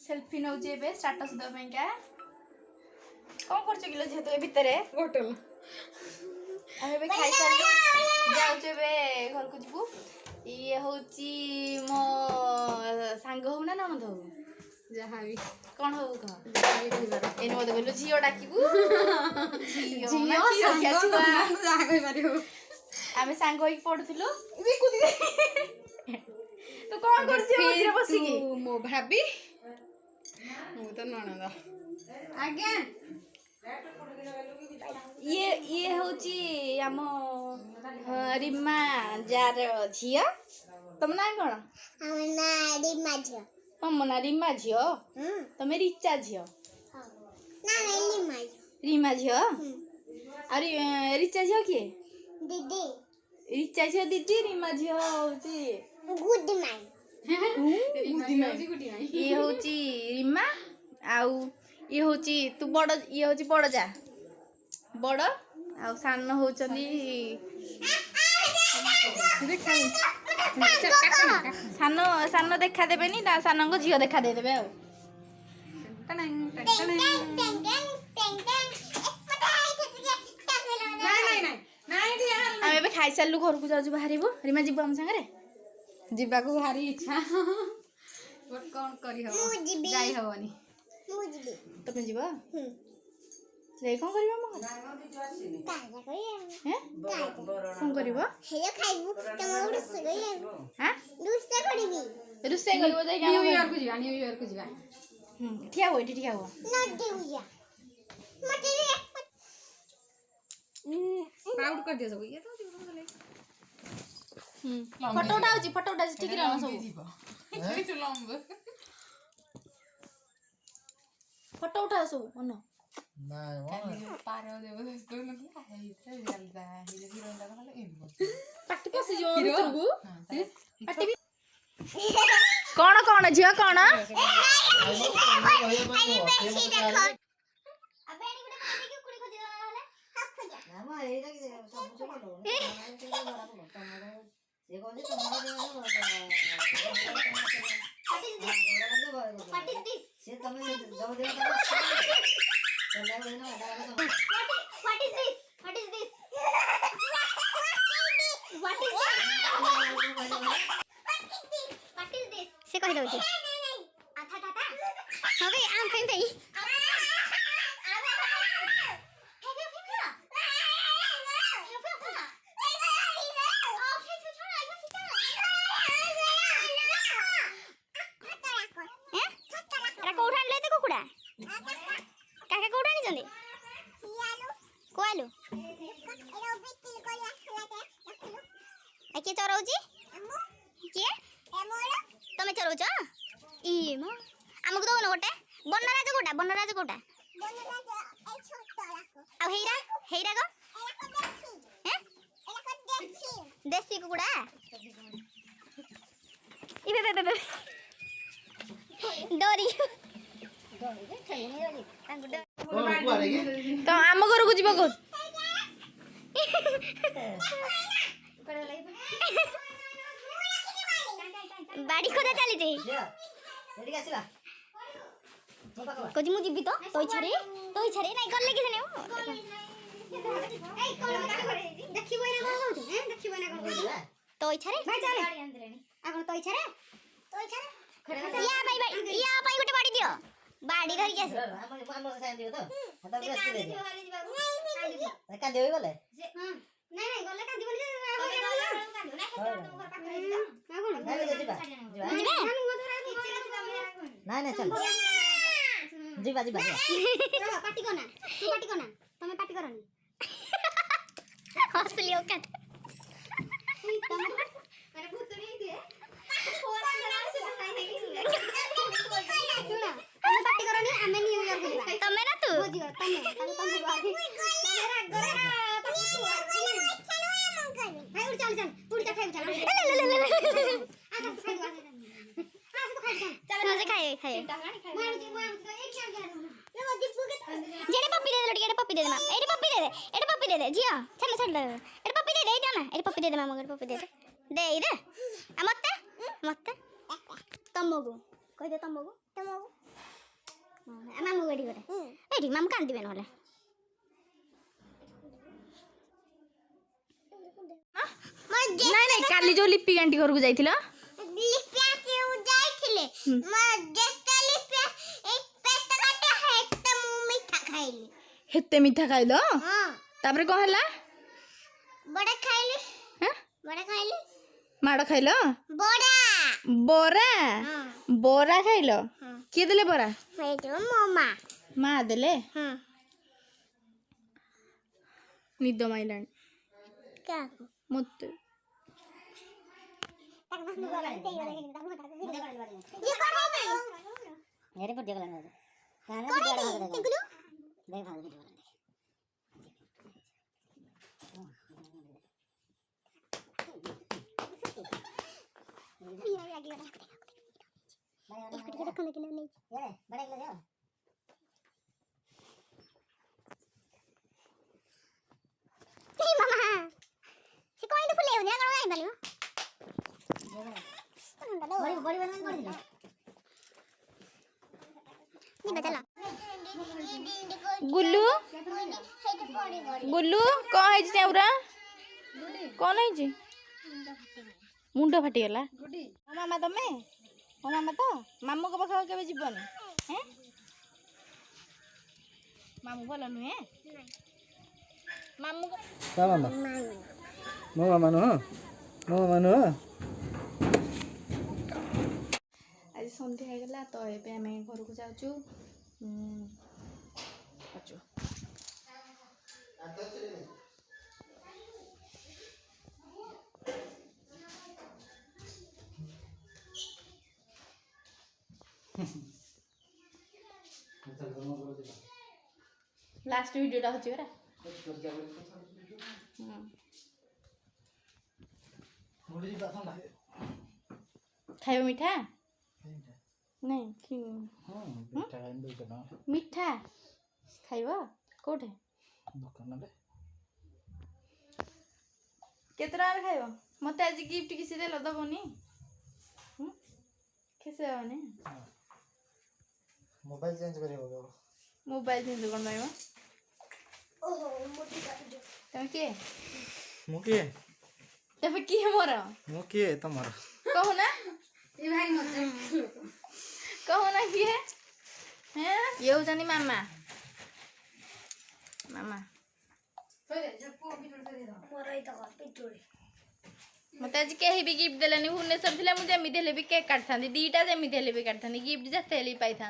Selfie नौचे एबे status दबे का कौन करछ किलो जेतु ए भितरे होटल आमे बे खाई सारलु जाउचे बे घर को जीवु ये होची मो सांग हो ना ननद हो जहाँ भी कौन हो कह एने मते बोलु झियो डाकिबु झियो जहाँ कही पारियो आमे सांग होई पढुथुलो बे कुदी तो कौन करछ मझिरे बसी की मो भाभी मु तो ननद आज्ञा ये होची हम रिमा जार झियो तुम ना कोन हम ना रिमा झियो तुम ना रिमा झियो तुम रिचा झियो ना रिमा झियो अरे रिचा झियो के दीदी रिचा झियो दीदी रिमा झियो होची गुड माई ये होची रिमा आउ ये होची तू बड़ ये होची बड़ जा बड़ आउ सान होचनी सान सान देखा देबेनी ता सान को झियो देखा दे देबे आउ आमे खाई सारलु घर को जाजु बाहरिबो रिमा जीबो हम संगे जीवा को भारी इच्छा बट कौन करी हो जाई होवनी तुम जीबो जाई कोन करबा म ताजा कोई हैं कोन करबो हेलो खाइबू तुम उड़स गई हां दूसरा करबी रुसे करबो जाई न्यू ईयर को जीवा ठिया हो ठिया हो नॉट दिया मते प्राउड कर दियो सब ये तो फोटो उठा ठीक रहना सब फोटो उठा सब मन पार्टी पसी जो भितरगु पार्टी कौन कौन झियो कौन से कहि दउची आथा थाता हबे आम फें फें के चराउची के तमे चराउछ ई म हमको दउन गोटे बनराज कोटा आ हेरा को हैं देसी कुकुड़ा इबे बे डोरी तो आम घर को जीव को बाड़ी खोदा चली जे कजी मु जीबी तो तोय छरे नहीं गल्ले किसे ने देखिबो ना कोन कहू हैं देखिबो ना कोन तोय छरे भाई चले आगो तोय छरे या भाई या भाई गोटे बाड़ी दियो बाड़ी धरि के आसे हम साइन दियो तो हता के आसे दे का देबै बोले नहीं गल्ले का दिबो नहीं चल जीवा पार्टी को ना तमे पार्टी करनी हसलियो का तमे माने भूतनी दिए फोन से बताई नहीं सुना तमे पार्टी करनी हमें न्यू ईयर को जीवा तमे ना तू बुझियो तमे मेरा गरा भाई उड़ चल उड़ जा खाई चल चल खाए जेड़े पप्पी दे एड़े पप्पी दे देना एड़े पप्पी दे जिया चल एड़े पप्पी दे जाना एड़े पप्पी दे मामा एड़े पप्पी दे दे आ मते तमगु कह दे तमगु ମାମୁ ଏଠି ଗୋଟେ ଏଠି ମାମୁ କାନ୍ଦିବେ ନହେଲେ ନାଇଁ ନାଇଁ କାଲି ଯୋଉ ଲିପି ଆଣ୍ଟି ଘରକୁ ଯାଇଥିଲ ହେତେ ମିଠା ଖାଇଲ ତାପରେ କଣ ହେଲା ମାଡ଼ ଖାଇଲ ବରା ବରା ଖାଇଲ କିଏ ଦେଲେ ବରା ମା ଦେଲେ ନିଦ ମାଇଲାଣି ମତେ गुल्लू गुल्लू कौन है चौरा कौन है मुंड फाटीगला मामा तमे हो मामा तो मामू को पाखा के जीवन हैं मामू भल नुहे मामू का मामा मो मामा नु आज सन्ध्या हो गला तो ये आम घर को जाऊँ लास्ट वीडियोटा होची बरा खाइबो मीठा नहीं कि मीठा खाइबो कोठे केतरा खाइबो मते आज गिफ्ट किसी देलो दबोनी किसे आने मोबाइल चेंज करियो मोबाइल चेंज कोन माइबो ओहो मोटी काट जो तमे के मुके तबे की मोर मुके तमर कहू ना ए भाई मत कहू ना की है हैं ये जानी मामा मामा मत आज कहीं भी गिफ्ट देलानी भुवनेश्वर थिले मुझे जमी देले भी केक काटता दीटा जमी देले भी काटता गिफ्ट जते हेली पाई था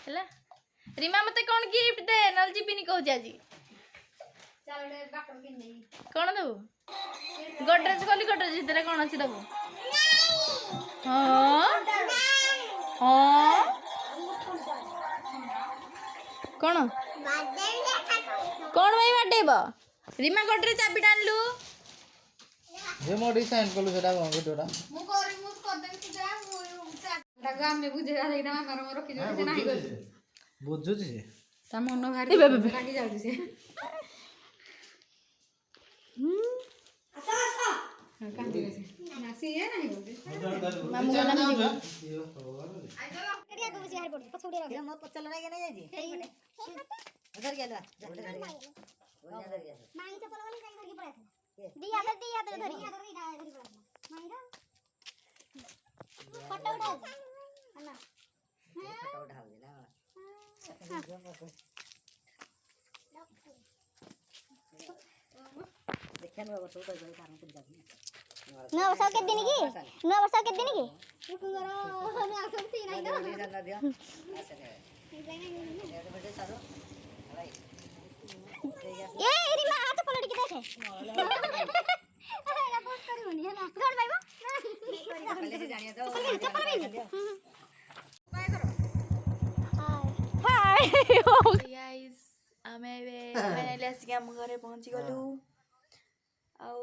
हैला रीमा मते कौन गिफ्ट दे नल जीबिनी कहू आज चल रे बाटो किन नहीं कौन देबू गोड्रेज खोली गोड्रेज भितर कौन अच्छी देबू हाँ हाँ कौन कौन भाई बाटेब रीमा गोड्रेज चाबी टाणलु जे मोडी साइन कलु सेटा कोन वीडियोटा मु कर दे तू जा मु गाम में बुझे आ देखना मामा रखी जो से नाही कर बुझु छी ता मन भारी लागी जाउ से कांदी से नासी है नहीं बोलते मामू गला में जीव एरिया को बिहार पड़ पछोड़ी रख मत चल रहा है नहीं जी उधर गेला उधर गया माई तो पलवानी काई करके पड़े थे दिया तो धरी धरी पड़े माई रा फोटो उठा अन्ना फोटो उठा देला देखन बाबा तो कोई कारण कुछ जाती नौ वर्ष के दिन की 9 वर्ष के दिन की रुकुरो हम आसंती नहीं तो ना दिया ऐसे बड़े सारो भाई ए इरी मां हाथ पलट के देखे अरे पोस्ट करी होनी है ना छोड़ भाईबो पहले से जानिए तो हाय गाइस आमे फाइनली आसी हम घरे पहुंची गलु आउ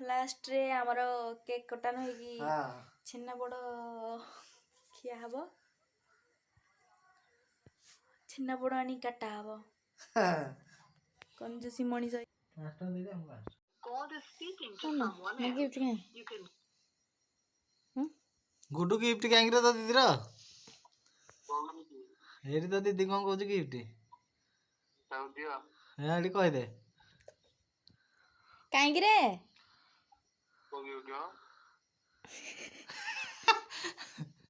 लास्ट रे हमर केक कटान होगी छेना बड़ खिया हबो छेना बड़ आनी काटा हबो कौन जो सिमणी सही मास्टर दे दे हम God is speaking to someone मैं else. गिफ्ट के You can Guddu gift gang रे तो दीदी रा ଏଇଠି ତ ଦିଦି କଣ କହୁଛି ଗିଫ୍ଟ ତାକୁ ଦିଅ। ଏଇଠି କହିଦେ କାହିଁକି ରେ କୋଉ ଗିଫ୍ଟ?